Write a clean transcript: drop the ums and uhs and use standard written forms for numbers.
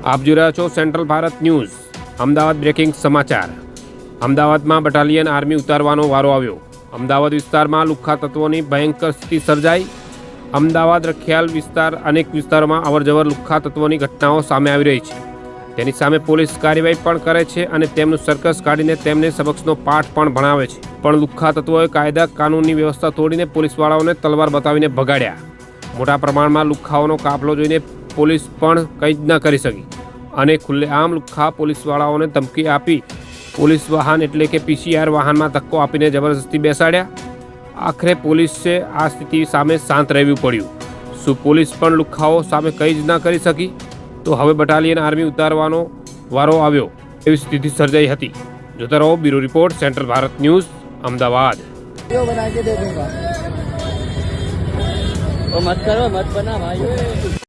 આપ જોઈ રહ્યા છો central Bharat news. Ahmedabad breaking સમાચાર। અમદાવાદમાં બટાલિયન આર્મી ઉતારવાનો વારો આવ્યો। અમદાવાદ વિસ્તારમાં લુખ્ખા તત્વોની ભયંકર સ્થિતિ સર્જાઈ। અમદાવાદ રખિયાલ વિસ્તાર અનેક વિસ્તારોમાં અવરજવર લુખ્ખા તત્વોની ઘટનાઓ સામે આવી રહી છે। તેની સામે પોલીસ કાર્યવાહી પણ કરે છે અને તેમનું સર્કસ કાઢીને તેમને સબકનો પાઠ પણ ભણાવે છે। પણ લુખ્ખા તત્વોએ કાયદા કાનૂનની વ્યવસ્થા તોડીને પોલીસવાળાઓને તલવાર બતાવીને ભગાડ્યા। મોટા પ્રમાણમાં લુખ્ખાઓનો કાફલો જોઈને પોલીસ પણ કંઈ જ ન કરી શકી અને ખુલ્લેઆમ લુખ્ખા પોલીસવાળાઓને ધમકી આપી પોલીસ વાહન એટલે કે પીસીઆર વાહનમાં ધક્કો આપીને જબરદસ્તી બેસાડ્યા। આખરે પોલીસે આ સ્થિતિ સામે શાંત રહેવું પડ્યું। શું પોલીસ પણ લુખ્ખાઓ સામે કંઈ જ ન કરી શકી? તો હવે બટાલિયન આર્મી ઉતારવાનો વારો આવ્યો એવી સ્થિતિ સર્જાઈ હતી। જોતા રહો bureau report central Bharat news Ahmedabad. बना के दे दूंगा। वो मत करो, मत बना भाई।